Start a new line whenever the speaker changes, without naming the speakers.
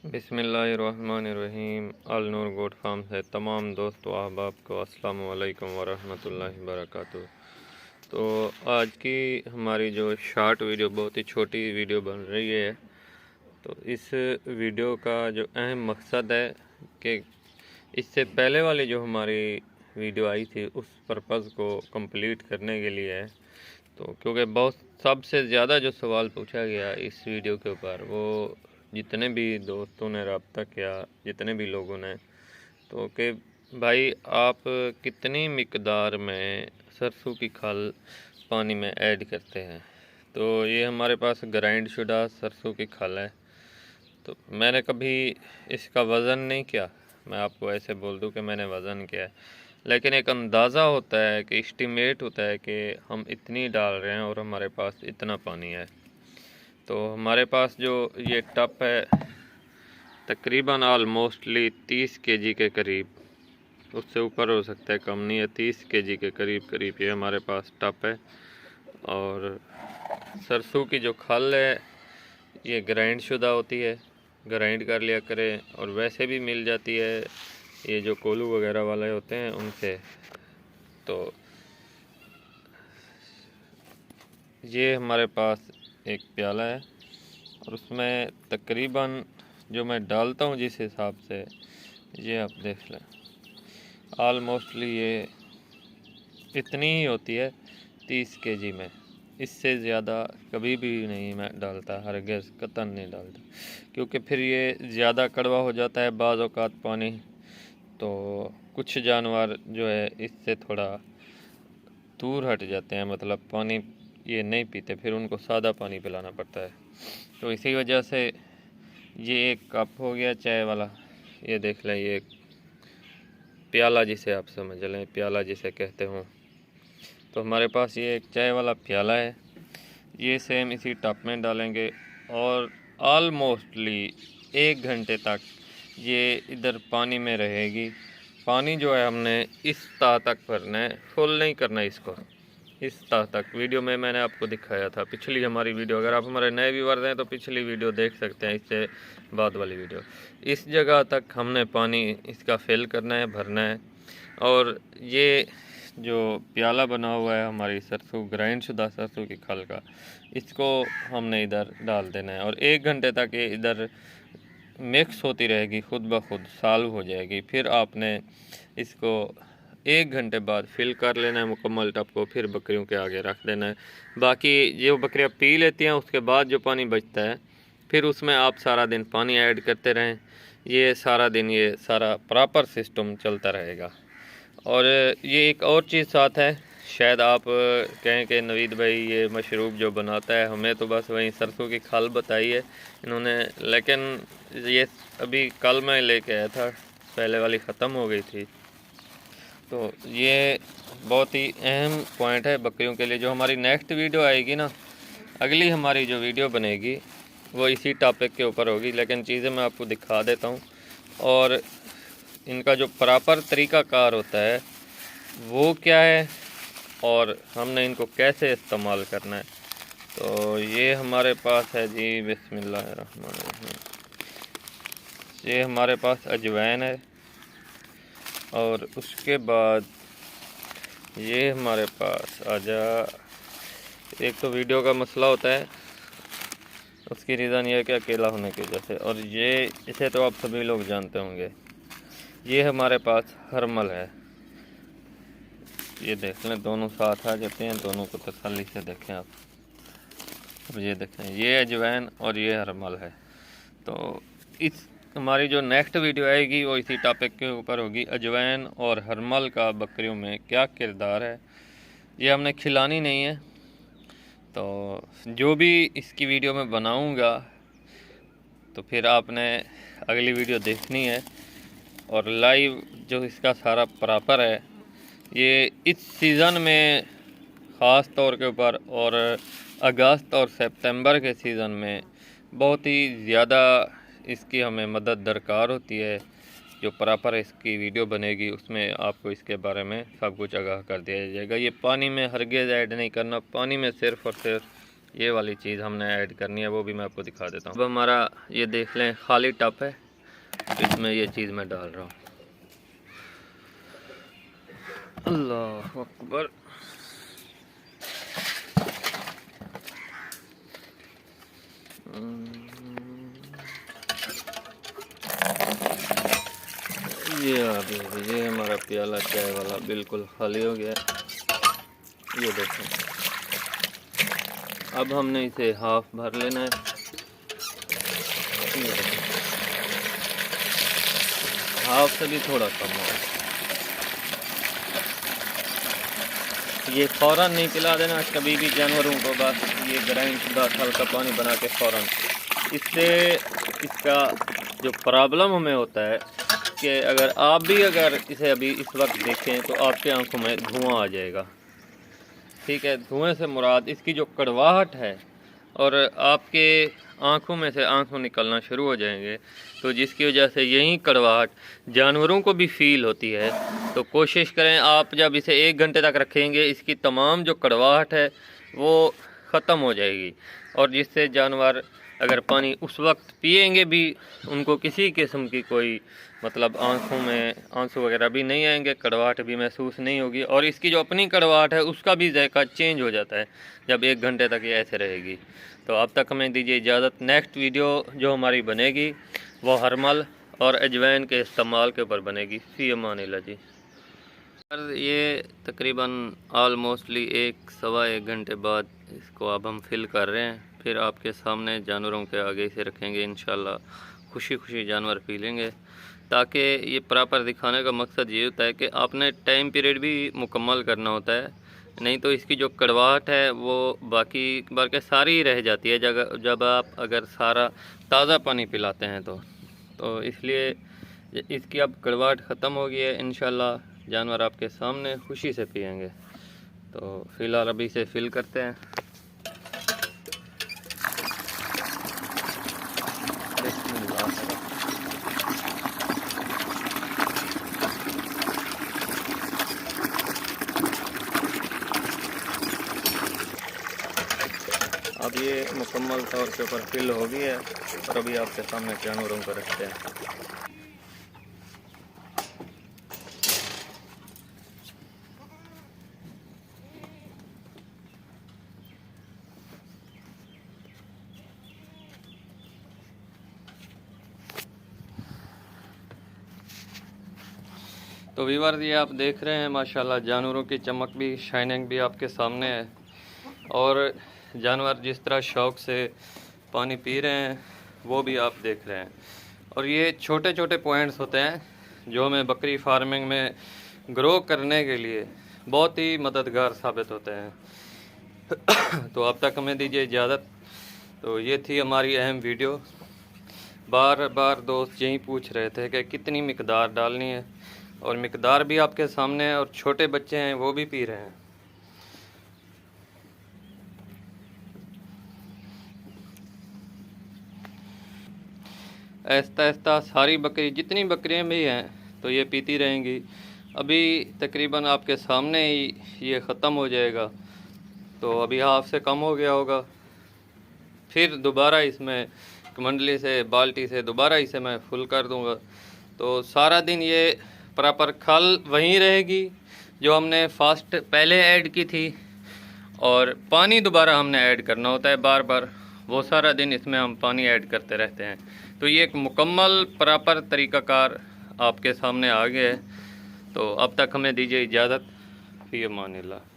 बिस्मिल्लाहिर्रहमानिर्रहीम। अल नूर goat farm से तमाम दोस्तों अहबाब को अस्सलामु अलैकुम वरहमतुल्लाहि वबरकातुहू। तो आज की हमारी जो शॉर्ट वीडियो, बहुत ही छोटी वीडियो बन रही है। तो इस वीडियो का जो अहम मकसद है कि इससे पहले वाली जो हमारी वीडियो आई थी उस पर्पज़ को कंप्लीट करने के लिए है। तो क्योंकि बहुत सबसे ज़्यादा जो सवाल पूछा गया इस वीडियो के ऊपर, वो जितने भी दोस्तों ने रब्ता किया, जितने भी लोगों ने, तो कि भाई आप कितनी मिकदार में सरसों की खल पानी में ऐड करते हैं। तो ये हमारे पास ग्राइंड शुदा सरसों की खल है। तो मैंने कभी इसका वज़न नहीं किया, मैं आपको ऐसे बोल दूं कि मैंने वज़न किया है, लेकिन एक अंदाज़ा होता है कि एस्टिमेट होता है कि हम इतनी डाल रहे हैं और हमारे पास इतना पानी है। तो हमारे पास जो ये टप है तकरीबन ऑलमोस्टली 30 केजी के करीब, उससे ऊपर हो सकता है, कम नहीं है, 30 केजी के करीब ये हमारे पास टप है। और सरसों की जो खल है ये ग्राइंड शुदा होती है, ग्राइंड कर लिया करें, और वैसे भी मिल जाती है ये जो कोलू वगैरह वाले होते हैं उनसे। तो ये हमारे पास एक प्याला है और उसमें तकरीबन जो मैं डालता हूँ जिस हिसाब से, ये आप देख लें, ऑलमोस्टली ये इतनी ही होती है 30 केजी में। इससे ज़्यादा कभी भी नहीं मैं डालता, हरगिज़ कतन नहीं डालता, क्योंकि फिर ये ज़्यादा कड़वा हो जाता है बाज़ औक़ात पानी। तो कुछ जानवर जो है इससे थोड़ा दूर हट जाते हैं, मतलब पानी ये नहीं पीते, फिर उनको सादा पानी पिलाना पड़ता है। तो इसी वजह से ये एक कप हो गया चाय वाला, ये देख लें, ये प्याला जिसे आप समझ लें, प्याला जिसे कहते हों। तो हमारे पास ये एक चाय वाला प्याला है, ये सेम इसी टप में डालेंगे और ऑलमोस्टली 1 घंटे तक ये इधर पानी में रहेगी। पानी जो है हमने इस ताह तक भरना है, फुल नहीं करना इसको, इस ताह तक। वीडियो में मैंने आपको दिखाया था, पिछली हमारी वीडियो, अगर आप हमारे नए व्यूअर्स हैं तो पिछली वीडियो देख सकते हैं, इससे बाद वाली वीडियो। इस जगह तक हमने पानी इसका फिल करना है, भरना है। और ये जो प्याला बना हुआ है हमारी सरसों, ग्राइंड शुदा सरसों की खल का, इसको हमने इधर डाल देना है और 1 घंटे तक ये इधर मिक्स होती रहेगी, खुद ब खुद सॉल्व हो जाएगी। फिर आपने इसको 1 घंटे बाद फिल कर लेना है मुकम्मल टप को, फिर बकरियों के आगे रख देना है। बाकी जो बकरियां पी लेती हैं उसके बाद जो पानी बचता है, फिर उसमें आप सारा दिन पानी ऐड करते रहें। ये सारा दिन ये सारा प्रॉपर सिस्टम चलता रहेगा। और ये एक और चीज़ साथ है, शायद आप कहें कि नवीद भाई ये मशरूब जो बनाता है, हमें तो बस वही सरसों की खल बताई है इन्होंने, लेकिन ये अभी कल मैं लेके आया था, पहले वाली ख़त्म हो गई थी। तो ये बहुत ही अहम पॉइंट है बकरियों के लिए। जो हमारी नेक्स्ट वीडियो आएगी ना, अगली हमारी जो वीडियो बनेगी वो इसी टॉपिक के ऊपर होगी, लेकिन चीज़ें मैं आपको दिखा देता हूँ और इनका जो प्रॉपर तरीक़ाकार होता है वो क्या है और हमने इनको कैसे इस्तेमाल करना है। तो ये हमारे पास है जी, बिस्मिल्लाहिर्रहमानिर्रहीम, ये हमारे पास अजवाइन है। और उसके बाद ये हमारे पास एक तो वीडियो का मसला होता है, उसकी रीज़न ये है कि अकेला होने की वजह से, और ये इसे तो आप सभी लोग जानते होंगे, ये हमारे पास हरमल है। ये देख लें, दोनों साथ आ जाते हैं, दोनों को तसल्ली से देखें आप। अब ये देखें, ये अजवाइन और ये हरमल है। तो इस हमारी जो नेक्स्ट वीडियो आएगी वो इसी टॉपिक के ऊपर होगी, अजवाइन और हरमल का बकरियों में क्या किरदार है। ये हमने खिलानी नहीं है। तो जो भी इसकी वीडियो में बनाऊंगा तो फिर आपने अगली वीडियो देखनी है। और लाइव जो इसका सारा प्रॉपर है, ये इस सीज़न में ख़ास तौर के ऊपर, और अगस्त और सितंबर के सीज़न में बहुत ही ज़्यादा इसकी हमें मदद दरकार होती है। जो प्रॉपर इसकी वीडियो बनेगी उसमें आपको इसके बारे में सब कुछ आगाह कर दिया जाएगा। ये पानी में हरगिज़ ऐड नहीं करना, पानी में सिर्फ़ और सिर्फ ये वाली चीज़ हमने ऐड करनी है, वो भी मैं आपको दिखा देता हूँ। अब हमारा ये देख लें खाली टप है, इसमें ये चीज़ मैं डाल रहा हूँ। अल्लाह अकबर। ये हमारा प्याला चाय वाला बिल्कुल खाली हो गया। ये देखें, अब हमने इसे हाफ भर लेना है। हाफ से भी थोड़ा कम हो। ये फ़ौरन नहीं पिला देना कभी भी जानवरों को, बस ये ग्राइंड शुदा हल्का पानी बना के फ़ौरन। इससे इसका जो प्रॉब्लम हमें होता है कि अगर इसे अभी इस वक्त देखें तो आपके आंखों में धुआं आ जाएगा। ठीक है, धुएं से मुराद इसकी जो कड़वाहट है, और आपके आंखों में से आंसू निकलना शुरू हो जाएंगे, तो जिसकी वजह से यही कड़वाहट जानवरों को भी फील होती है। तो कोशिश करें आप जब इसे 1 घंटे तक रखेंगे, इसकी तमाम जो कड़वाहट है वो ख़त्म हो जाएगी, और जिससे जानवर अगर पानी उस वक्त पिएंगे भी, उनको किसी किस्म की कोई मतलब आंखों में आंसू वगैरह भी नहीं आएंगे, कड़वाहट भी महसूस नहीं होगी, और इसकी जो अपनी कड़वाहट है उसका भी जायका चेंज हो जाता है जब 1 घंटे तक ये ऐसे रहेगी। तो अब तक हमें दीजिए इजाज़त। नेक्स्ट वीडियो जो हमारी बनेगी वो हरमल और अजवैन के इस्तेमाल के ऊपर बनेगी। फ़ी अमानिल्लाह जी। ये तकरीबन ऑलमोस्टली 1-1.25 घंटे बाद इसको अब हम फिल कर रहे हैं, फिर आपके सामने जानवरों के आगे से रखेंगे। इंशाल्लाह खुशी खुशी जानवर पी लेंगे, ताकि ये प्रॉपर दिखाने का मकसद ये होता है कि आपने टाइम पीरियड भी मुकम्मल करना होता है, नहीं तो इसकी जो कड़वाहट है वो बाकी बार के सारी रह जाती है जब आप अगर सारा ताज़ा पानी पिलाते हैं तो इसलिए इसकी अब कड़वाहट ख़त्म हो गई है। इंशाल्लाह जानवर आपके सामने खुशी से पिएंगे। तो फ़िलहाल अभी इसे फिल करते हैं। अब ये मुकम्मल तौर के ऊपर फिल हो गई है, और अभी आपके सामने जानवरों को रखते हैं। तो व्यूअर्स, ये आप देख रहे हैं माशाल्लाह जानवरों की चमक भी, शाइनिंग भी आपके सामने है, और जानवर जिस तरह शौक़ से पानी पी रहे हैं वो भी आप देख रहे हैं। और ये छोटे छोटे पॉइंट्स होते हैं जो हमें बकरी फार्मिंग में ग्रो करने के लिए बहुत ही मददगार साबित होते हैं। तो अब तक हमें दीजिए इजाज़त। तो ये थी हमारी अहम वीडियो। बार बार दोस्त यही पूछ रहे थे कि कितनी मिकदार डालनी है, और मिकदार भी आपके सामने है, और छोटे बच्चे हैं वो भी पी रहे हैं। आहिस्ता आहिस्ता सारी बकरी जितनी बकरियां भी हैं तो ये पीती रहेंगी। अभी तकरीबन आपके सामने ही ये ख़त्म हो जाएगा, तो अभी हाफ से कम हो गया होगा। फिर दोबारा इसमें मंडली से बाल्टी से दोबारा इसे मैं फुल कर दूंगा। तो सारा दिन ये प्रॉपर खल वहीं रहेगी जो हमने फास्ट पहले ऐड की थी, और पानी दोबारा हमने ऐड करना होता है बार बार, वो सारा दिन इसमें हम पानी ऐड करते रहते हैं। तो ये एक मुकम्मल प्रॉपर तरीक़ाकार आपके सामने आ गया है। तो अब तक हमें दीजिए इजाज़त। फ़ी अमानिल्लाह।